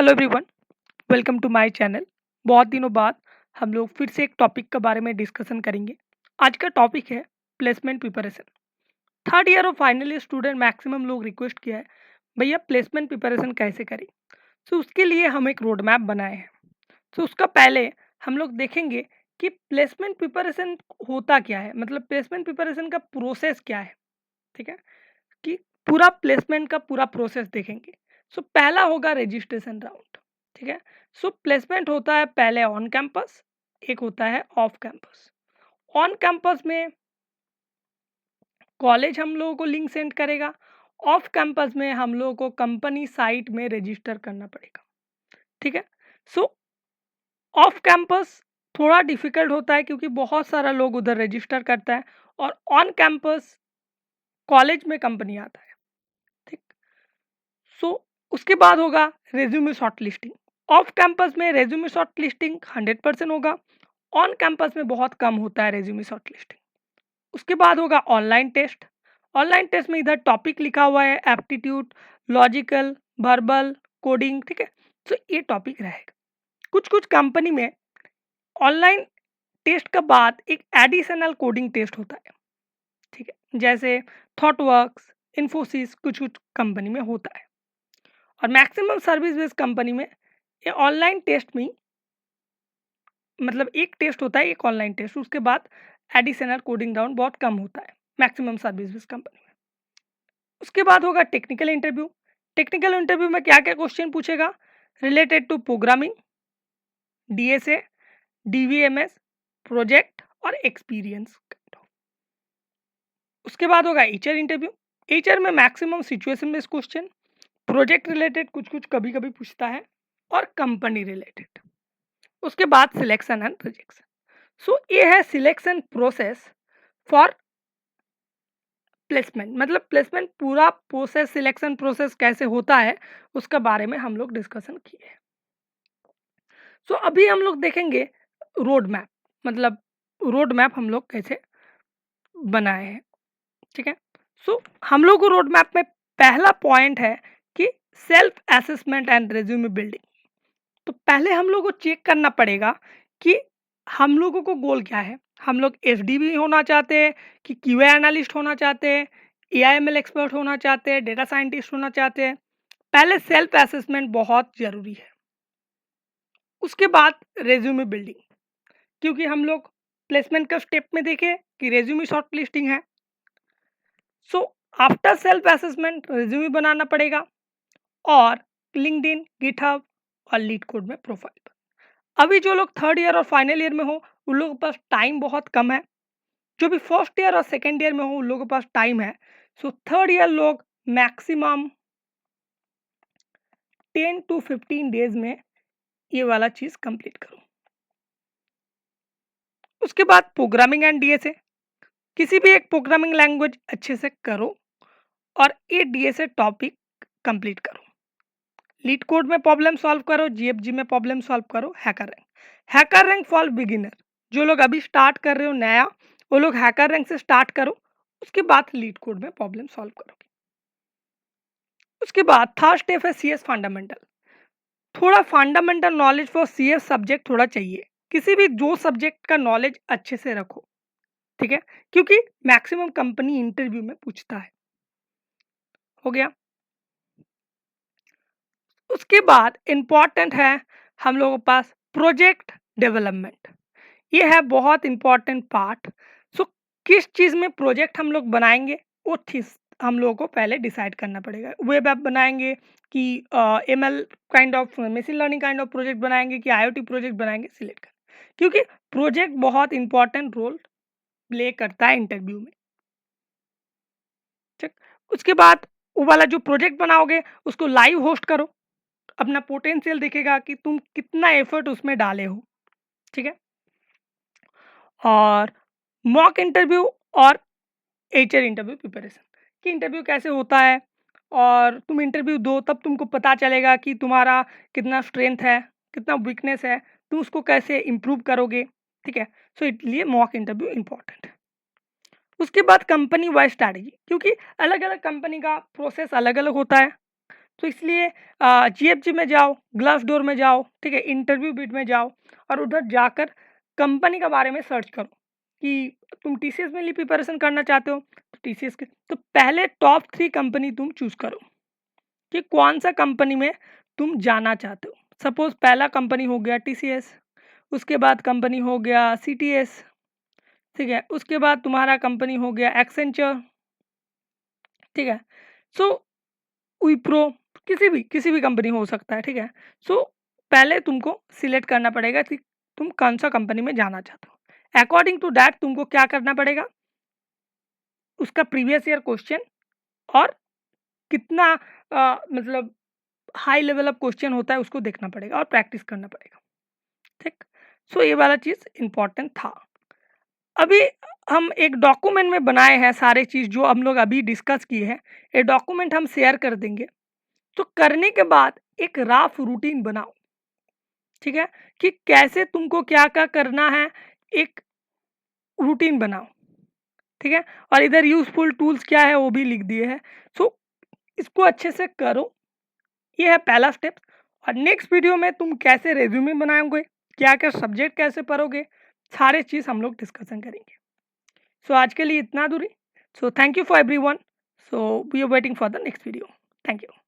Hello everyone, welcome to my channel. बहुत दिनों बाद हम लोग फिर से एक टॉपिक के बारे में डिस्कशन करेंगे। आज का टॉपिक है प्लेसमेंट प्रिपरेशन। थर्ड ईयर और फाइनल ईयर स्टूडेंट मैक्सिमम लोग रिक्वेस्ट किया है, भैया प्लेसमेंट प्रिपरेशन कैसे करें। सो उसके लिए हम एक रोड मैप बनाए हैं। सो उसका पहले हम लोग देखेंगे कि प्लेसमेंट प्रिपरेशन होता क्या है, मतलब प्लेसमेंट प्रिपरेशन का प्रोसेस क्या है। ठीक है, कि पूरा प्लेसमेंट का पूरा प्रोसेस देखेंगे। सो पहला होगा रजिस्ट्रेशन राउंड। ठीक है, सो प्लेसमेंट होता है पहले ऑन कैंपस, एक होता है ऑफ कैंपस। ऑन कैंपस में कॉलेज हम लोगों को लिंक सेंड करेगा, ऑफ कैंपस में हम लोगों को कंपनी साइट में रजिस्टर करना पड़ेगा। ठीक है, सो ऑफ कैंपस थोड़ा डिफिकल्ट होता है क्योंकि बहुत सारा लोग उधर रजिस्टर करता है, और ऑन कैंपस कॉलेज में कंपनी आता है। ठीक, सो उसके बाद होगा resume short listing. Off campus में रेज्यूमे शॉर्ट लिस्टिंग 100% होगा, ऑन कैंपस में बहुत कम होता है रेज्यूमे शॉर्ट लिस्टिंग। उसके बाद होगा ऑनलाइन टेस्ट। ऑनलाइन टेस्ट में इधर टॉपिक लिखा हुआ है एप्टीट्यूड, लॉजिकल, वर्बल, कोडिंग। ठीक है, तो ये टॉपिक रहेगा। कुछ कुछ कंपनी में ऑनलाइन टेस्ट के बाद एक एडिशनल कोडिंग टेस्ट होता है। ठीक है, जैसे थॉटवर्क्स, इन्फोसिस, कुछ कुछ कंपनी में होता है। और मैक्सिमम सर्विस बेस्ड कंपनी में ये ऑनलाइन टेस्ट में मतलब एक टेस्ट होता है, एक ऑनलाइन टेस्ट, उसके बाद एडिशनल कोडिंग राउंड बहुत कम होता है मैक्सिमम सर्विस बेस्ड कंपनी में। उसके बाद होगा टेक्निकल इंटरव्यू। टेक्निकल इंटरव्यू में क्या क्या क्वेश्चन पूछेगा, related to programming, DSA, DVMS, project और एक्सपीरियंस। उसके बाद होगा एचआर इंटरव्यू। एचआर में maximum situation based question, project related कुछ कुछ कभी कभी पूछता है, और कंपनी रिलेटेड। उसके बाद सिलेक्शन एंड रिजेक्शन। सो ये है सिलेक्शन प्रोसेस फॉर प्लेसमेंट, मतलब प्लेसमेंट पूरा प्रोसेस, सिलेक्शन प्रोसेस कैसे होता है उसके बारे में हम लोग डिस्कशन किए हैं। सो अभी हम लोग देखेंगे रोड मैप, मतलब रोड मैप हम लोग कैसे बनाए हैं। ठीक है, सो हम लोग को रोड मैप में पहला पॉइंट है कि self assessment and resume building. तो पहले हम लोग को चेक करना पड़ेगा कि हम लोगों को गोल क्या है। हम लोग एसडीबी होना चाहते हैं कि क्यूए एनालिस्ट होना चाहते हैं, एआईएमएल एक्सपर्ट होना चाहते हैं, डेटा साइंटिस्ट होना चाहते हैं। पहले सेल्फ असेसमेंट बहुत ज़रूरी है। उसके बाद रेज्यूमे बिल्डिंग, क्योंकि हम लोग प्लेसमेंट का स्टेप में देखें कि रेज्यूमे शॉर्ट लिस्टिंग है। So after self assessment resume बनाना पड़ेगा, और लिंक्डइन, गिटहब और लीड कोड में प्रोफाइल। अभी जो लोग थर्ड ईयर और फाइनल ईयर में हो उन लोगों के पास टाइम बहुत कम है। जो भी फर्स्ट ईयर और सेकेंड ईयर में हो उन लोगों के पास टाइम है। सो थर्ड ईयर लोग मैक्सिमम 10 to 15 डेज में ये वाला चीज़ कंप्लीट करो। उसके बाद प्रोग्रामिंग एंड डीएसए, किसी भी एक प्रोग्रामिंग लैंग्वेज अच्छे से करो, और ये डीएसए टॉपिक कंप्लीट करो। लीड कोड में प्रॉब्लम सॉल्व करो, जीएफजी में प्रॉब्लम सॉल्व करो, हैकर रैंक फॉर बिगिनर। जो लोग अभी स्टार्ट कर रहे हो नया, वो लोग हैकर रैंक से स्टार्ट करो। उसके बाद लीड कोड में प्रॉब्लम सॉल्व करोगे। उसके बाद थर्ड स्टेप है सीएस फंडामेंटल। थोड़ा fundamental knowledge for CS subject थोड़ा चाहिए। किसी भी दो सब्जेक्ट का नॉलेज अच्छे से रखो। ठीक है, क्योंकि मैक्सिमम कंपनी इंटरव्यू में पूछता है। हो गया। उसके बाद इंपॉर्टेंट है हम लोगों के पास प्रोजेक्ट डेवलपमेंट। ये है बहुत इंपॉर्टेंट पार्ट। सो किस चीज़ में प्रोजेक्ट हम लोग बनाएंगे वो चीज़ हम लोगों को पहले डिसाइड करना पड़ेगा। वेब ऐप बनाएंगे कि ML kind of machine learning kind of project बनाएंगे कि आईओटी प्रोजेक्ट बनाएंगे, सिलेक्ट कर, क्योंकि प्रोजेक्ट बहुत इंपॉर्टेंट रोल प्ले करता है इंटरव्यू में। ठीक, उसके बाद वो वाला जो प्रोजेक्ट बनाओगे उसको लाइव होस्ट करो। अपना पोटेंशियल दिखेगा कि तुम कितना एफर्ट उसमें डाले हो। ठीक है, और मॉक इंटरव्यू और एचआर इंटरव्यू प्रिपरेशन, कि इंटरव्यू कैसे होता है, और तुम इंटरव्यू दो तब तुमको पता चलेगा कि तुम्हारा कितना स्ट्रेंथ है, कितना वीकनेस है, तुम उसको कैसे इम्प्रूव करोगे। ठीक है, सो इसलिए मॉक इंटरव्यू इंपॉर्टेंट है। उसके बाद कंपनी वाइज स्ट्रैटेजी, क्योंकि अलग अलग कंपनी का प्रोसेस अलग अलग होता है। तो इसलिए जीएफजी में जाओ, ग्लासडोर में जाओ, ठीक है, इंटरव्यू बिट में जाओ और उधर जाकर कंपनी के बारे में सर्च करो कि तुम टीसीएस में लिए प्रिपरेशन करना चाहते हो तो टीसीएस के तो पहले टॉप 3 कंपनी तुम चूज़ करो कि कौन सा कंपनी में तुम जाना चाहते हो। सपोज़ पहला कंपनी हो गया टीसीएस, उसके बाद कंपनी हो गया सीटीएस, ठीक है, उसके बाद तुम्हारा कंपनी हो गया एक्सेंचर, ठीक है। सो विप्रो, किसी भी कंपनी हो सकता है, ठीक है। सो पहले तुमको सिलेक्ट करना पड़ेगा कि तुम कौन सा कंपनी में जाना चाहते हो। अकॉर्डिंग टू दैट तुमको क्या करना पड़ेगा, उसका प्रीवियस ईयर क्वेश्चन और कितना मतलब हाई लेवल ऑफ क्वेश्चन होता है उसको देखना पड़ेगा और प्रैक्टिस करना पड़ेगा, ठीक। सो ये वाला चीज़ इम्पॉर्टेंट था। अभी हम एक डॉक्यूमेंट में बनाए हैं सारे चीज़ जो हम लोग अभी डिस्कस किए हैं, ये डॉक्यूमेंट हम शेयर कर देंगे। तो करने के बाद एक रफ रूटीन बनाओ, ठीक है, कि कैसे तुमको क्या-क्या करना है, एक रूटीन बनाओ, ठीक है। और इधर यूज़फुल टूल्स क्या है वो भी लिख दिए हैं। सो इसको अच्छे से करो, ये है पहला स्टेप। और नेक्स्ट वीडियो में तुम कैसे रिज्यूमे बनाओगे, क्या-क्या सब्जेक्ट कैसे पढ़ोगे, सारे चीज़ हम लोग डिस्कशन करेंगे। सो आज के लिए इतना दूरी। So thank you for everyone. So we are waiting for the next video. Thank you.